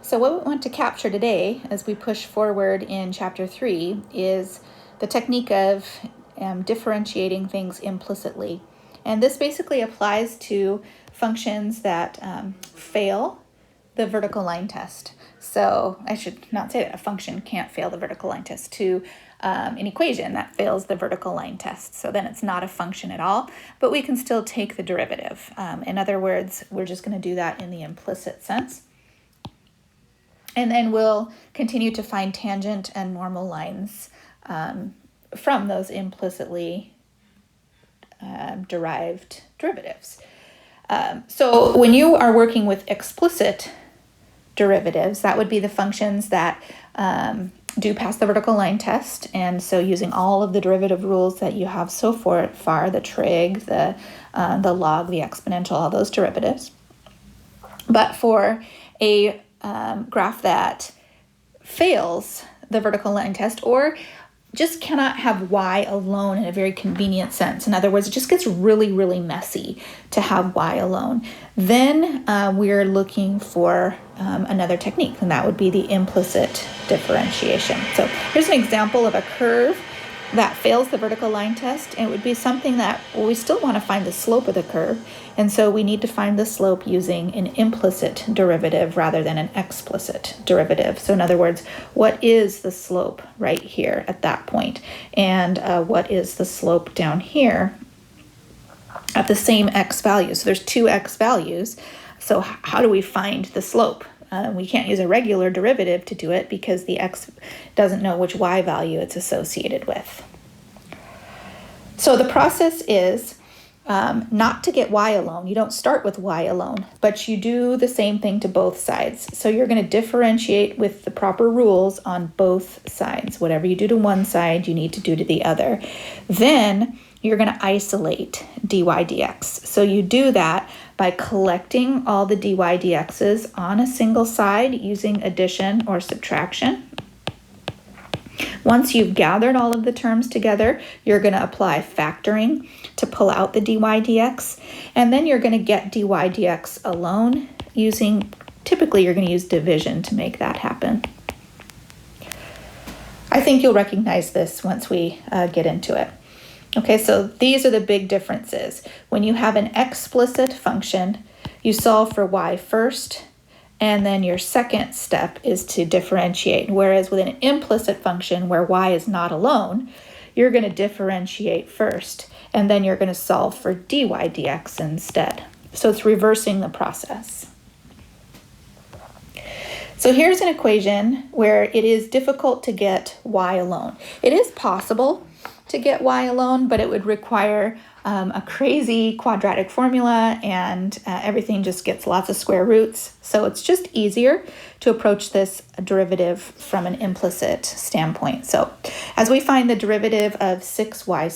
So what we want to capture today as we push forward in Chapter 3 is the technique of differentiating things implicitly. And this basically applies to functions that fail the vertical line test. So I should not say that a function can't fail the vertical line test, to an equation that fails the vertical line test. So then it's not a function at all, but we can still take the derivative. In other words, we're just going to do that in the implicit sense. And then we'll continue to find tangent and normal lines from those implicitly derived derivatives. So when you are working with explicit derivatives, that would be the functions that do pass the vertical line test. And so using all of the derivative rules that you have so far, the trig, the log, the exponential, all those derivatives. But for a graph that fails the vertical line test, or just cannot have y alone in a very convenient sense. In other words, it just gets really, really messy to have y alone. Then we're looking for another technique, and that would be the implicit differentiation. So here's an example of a curve that fails the vertical line test. And it would be something that, well, we still want to find the slope of the curve. And so we need to find the slope using an implicit derivative rather than an explicit derivative. So in other words, what is the slope right here at that point? And what is the slope down here at the same x value? So there's two x values. So how do we find the slope? We can't use a regular derivative to do it because the x doesn't know which y value it's associated with. So the process is not to get y alone. You don't start with y alone, but you do the same thing to both sides. So you're going to differentiate with the proper rules on both sides. Whatever you do to one side, you need to do to the other. Then you're going to isolate dy dx. So you do that by collecting all the dy dx's on a single side using addition or subtraction. Once you've gathered all of the terms together, you're going to apply factoring to pull out the dy dx, and then you're going to get dy dx alone using, typically you're going to use division to make that happen. I think you'll recognize this once we get into it. Okay, so these are the big differences. When you have an explicit function, you solve for y first, and then your second step is to differentiate. Whereas with an implicit function where y is not alone, you're going to differentiate first, and then you're going to solve for dy dx instead. So it's reversing the process. So here's an equation where it is difficult to get y alone. It is possible to get y alone, but it would require a crazy quadratic formula, and everything just gets lots of square roots. So it's just easier to approach this derivative from an implicit standpoint. So as we find the derivative of 3y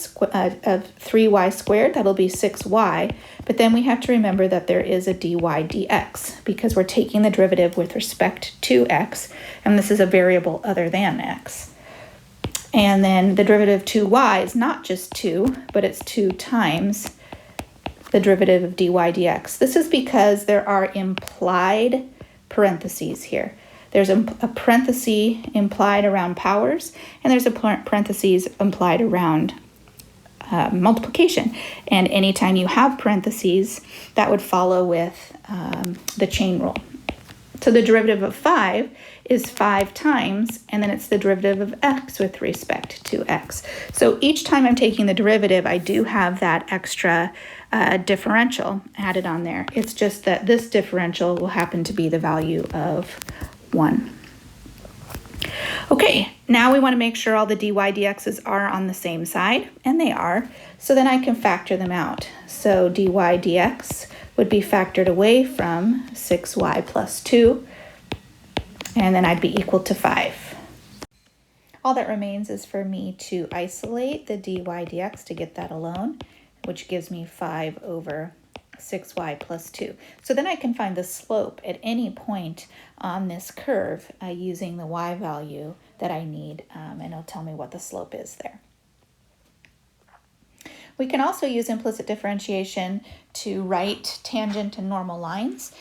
squared, that'll be 6y, but then we have to remember that there is a dy dx because we're taking the derivative with respect to x, and this is a variable other than x. And then the derivative of 2y is not just 2, but it's 2 times the derivative of dy dx. This is because there are implied parentheses here. There's a parenthesis implied around powers, and there's a parenthesis implied around multiplication. And anytime you have parentheses, that would follow with the chain rule. So the derivative of 5 is 5 times, and then it's the derivative of x with respect to x. So each time I'm taking the derivative, I do have that extra differential added on there. It's just that this differential will happen to be the value of 1. Okay, now we want to make sure all the dy dx's are on the same side, and they are. So then I can factor them out. So dy dx would be factored away from 6y plus 2, and then I'd be equal to 5. All that remains is for me to isolate the dy dx to get that alone, which gives me 5 over 6y plus 2. So then I can find the slope at any point on this curve using the y value that I need, and it'll tell me what the slope is there. We can also use implicit differentiation to write tangent and normal lines.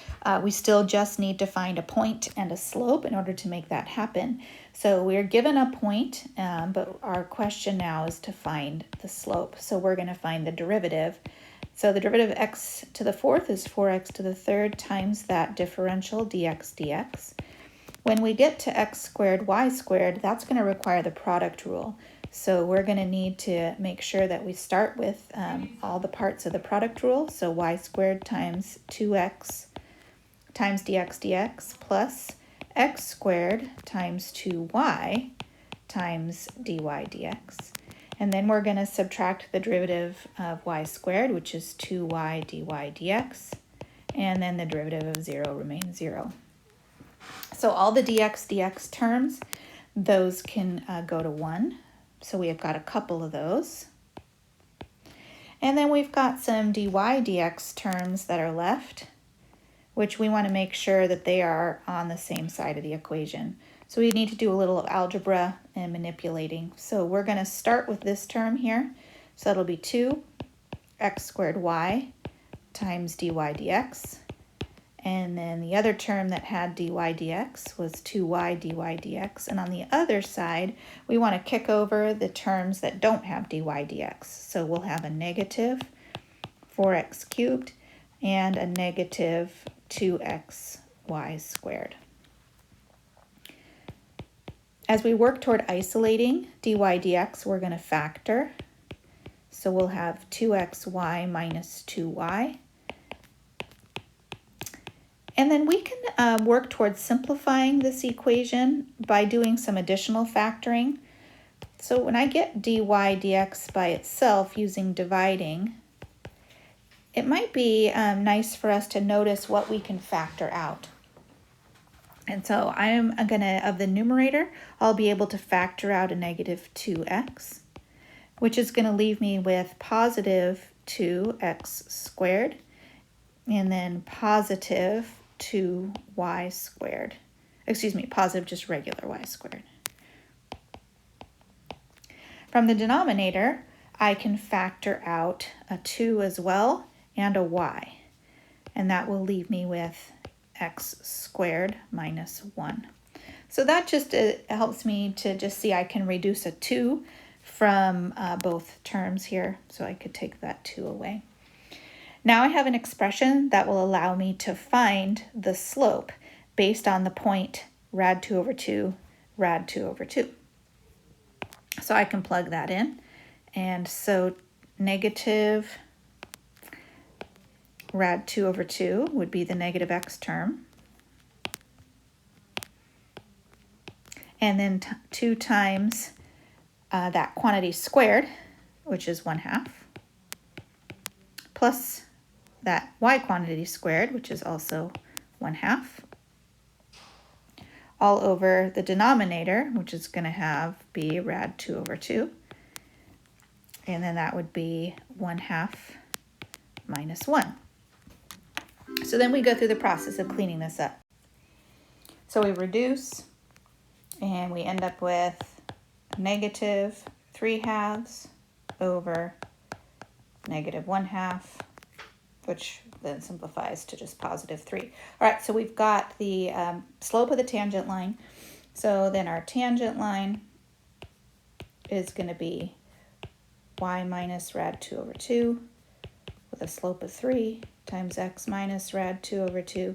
We still just need to find a point and a slope in order to make that happen. So we're given a point, but our question now is to find the slope. So we're going to find the derivative. So the derivative of x to the fourth is 4x to the third times that differential dx dx. When we get to x squared, y squared, that's going to require the product rule. So we're going to need to make sure that we start with all the parts of the product rule. So y squared times 2x times dx dx plus x squared times 2y times dy dx. And then we're going to subtract the derivative of y squared, which is 2y dy dx. And then the derivative of 0 remains 0. So all the dx dx terms, those can go to 1. So we have got a couple of those. And then we've got some dy dx terms that are left, which we want to make sure that they are on the same side of the equation. So we need to do a little algebra and manipulating. So we're going to start with this term here. So that'll be 2x squared y times dy dx. And then the other term that had dy dx was 2y dy dx. And on the other side, we want to kick over the terms that don't have dy dx. So we'll have a negative 4x cubed and a negative 2xy squared. As we work toward isolating dy dx, we're going to factor. So we'll have 2xy minus 2y. And then we can work towards simplifying this equation by doing some additional factoring. So when I get dy dx by itself using dividing, it might be nice for us to notice what we can factor out. And so I'm going to, of the numerator, I'll be able to factor out a negative 2x, which is going to leave me with positive 2x squared, and then positive 2y squared. Excuse me, positive just regular y squared. From the denominator, I can factor out a 2 as well and a y, and that will leave me with x squared minus 1. So that just helps me to just see I can reduce a 2 from both terms here, so I could take that 2 away. Now I have an expression that will allow me to find the slope based on the point rad 2 over 2, rad 2 over 2. So I can plug that in. And so negative rad 2 over 2 would be the negative x term. And then 2 times that quantity squared, which is 1/2, plus that y quantity squared, which is also 1/2, all over the denominator, which is going to be rad 2 over 2. And then that would be 1/2 minus 1. So then we go through the process of cleaning this up. So we reduce, and we end up with negative 3/2 over negative 1/2, which then simplifies to just positive 3. All right, so we've got the slope of the tangent line. So then our tangent line is going to be y minus rad 2 over 2 with a slope of 3 times x minus rad 2 over 2.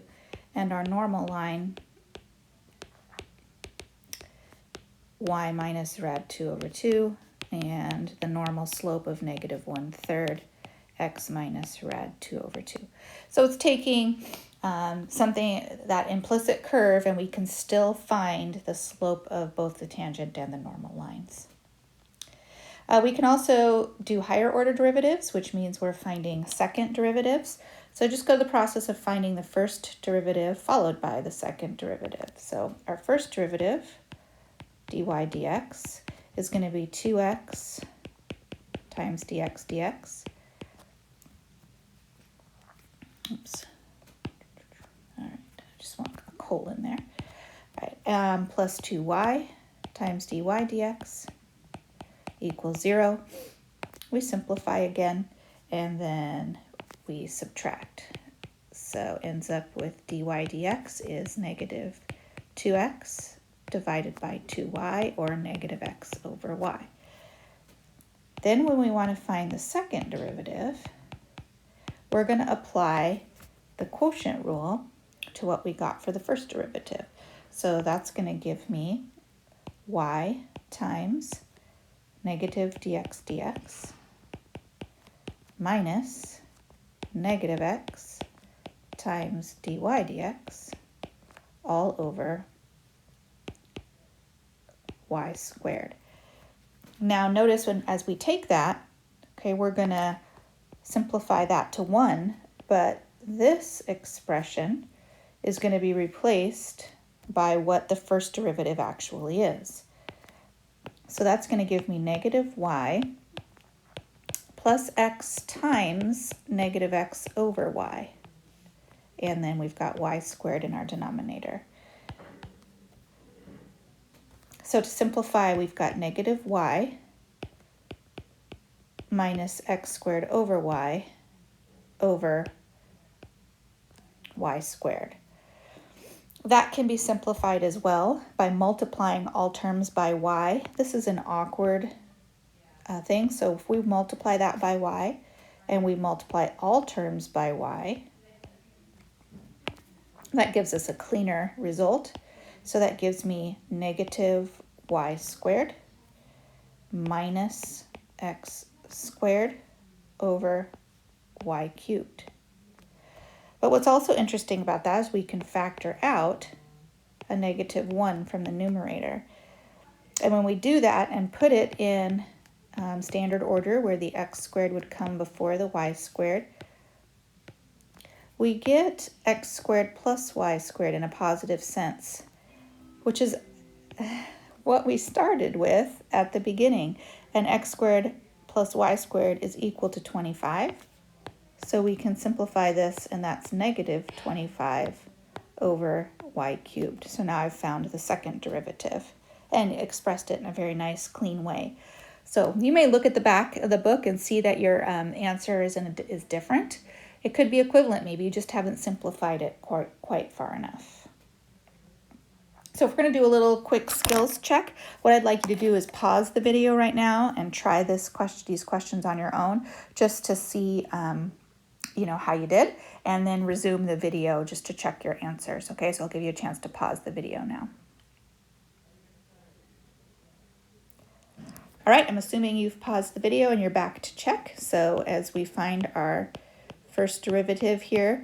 And our normal line, y minus rad 2 over 2, and the normal slope of negative 1/3 x minus rad 2 over 2. So it's taking something, that implicit curve, and we can still find the slope of both the tangent and the normal lines. We can also do higher order derivatives, which means we're finding second derivatives. So just go through the process of finding the first derivative followed by the second derivative. So our first derivative, dy dx, is going to be 2x times dx dx. Oops. All right, I just want a colon there. All right, plus 2y times dy dx equals 0. we simplify again, and then we subtract. So ends up with dy dx is negative 2x divided by 2y, or negative x over y. Then when we want to find the second derivative, we're going to apply the quotient rule to what we got for the first derivative. So that's going to give me y times negative dx dx minus negative x times dy dx all over y squared. Now notice as we take that, okay, we're going to simplify that to 1, but this expression is going to be replaced by what the first derivative actually is. So that's going to give me negative y plus x times negative x over y. And then we've got y squared in our denominator. So to simplify, we've got negative y minus x squared over y squared. That can be simplified as well by multiplying all terms by y. This is an awkward thing, so if we multiply that by y and we multiply all terms by y, that gives us a cleaner result. So that gives me negative y squared minus x squared over y cubed. But what's also interesting about that is we can factor out a negative 1 from the numerator. And when we do that and put it in standard order where the x squared would come before the y squared, we get x squared plus y squared in a positive sense, which is what we started with at the beginning. And x squared plus y squared is equal to 25. So we can simplify this, and that's negative 25 over y cubed. So now I've found the second derivative and expressed it in a very nice, clean way. So you may look at the back of the book and see that your answer is different. It could be equivalent. Maybe you just haven't simplified it quite far enough. So if we're going to do a little quick skills check, what I'd like you to do is pause the video right now and try these questions on your own, just to see how you did, and then resume the video just to check your answers. Okay, so I'll give you a chance to pause the video now. All right, I'm assuming you've paused the video and you're back to check. So as we find our first derivative here,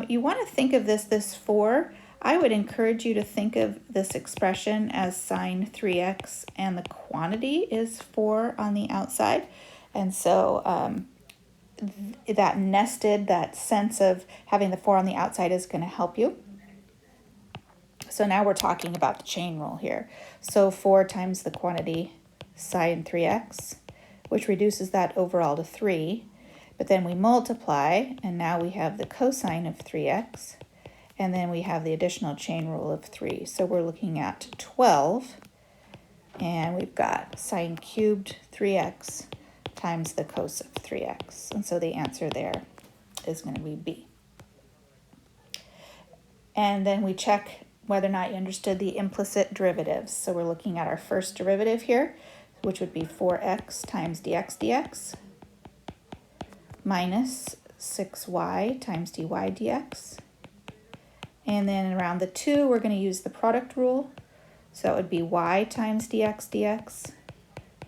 you want to think of this 4. I would encourage you to think of this expression as sine 3x, and the quantity is 4 on the outside. And so that sense of having the 4 on the outside is going to help you. So now we're talking about the chain rule here. So 4 times the quantity sine 3x, which reduces that overall to 3. But then we multiply, and now we have the cosine of 3x, and then we have the additional chain rule of 3. So we're looking at 12, and we've got sine cubed 3x times the cos of 3x. And so the answer there is going to be B. And then we check whether or not you understood the implicit derivatives. So we're looking at our first derivative here, which would be 4x times dx dx minus 6y times dy dx. And then around the 2, we're going to use the product rule. So it would be y times dx dx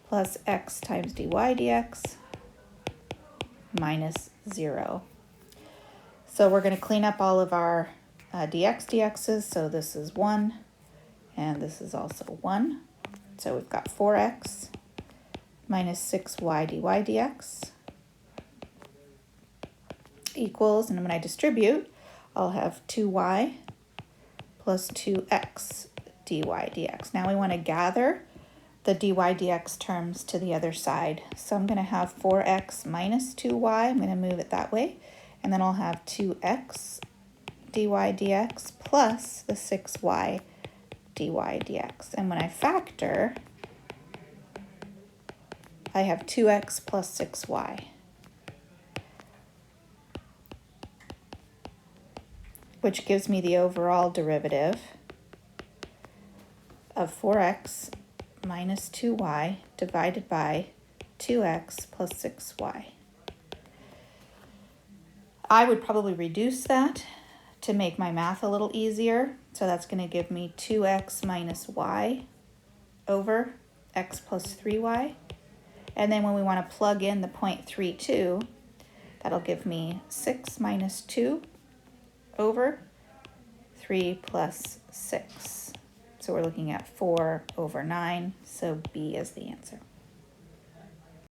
plus x times dy dx minus 0. So we're going to clean up all of our dx dx's. So this is 1, and this is also 1. So we've got 4x minus 6y dy dx equals, and when I distribute, I'll have 2y plus 2x dy dx. Now we want to gather the dy dx terms to the other side. So I'm going to have 4x minus 2y. I'm going to move it that way. And then I'll have 2x dy dx plus the 6y dy dx. And when I factor, I have 2x plus 6y, which gives me the overall derivative of 4x minus 2y divided by 2x plus 6y. I would probably reduce that to make my math a little easier. So that's going to give me 2x minus y over x plus 3y. And then when we want to plug in the 0.32, that'll give me 6 minus 2 over 3 plus 6. So we're looking at 4 over 9, so B is the answer.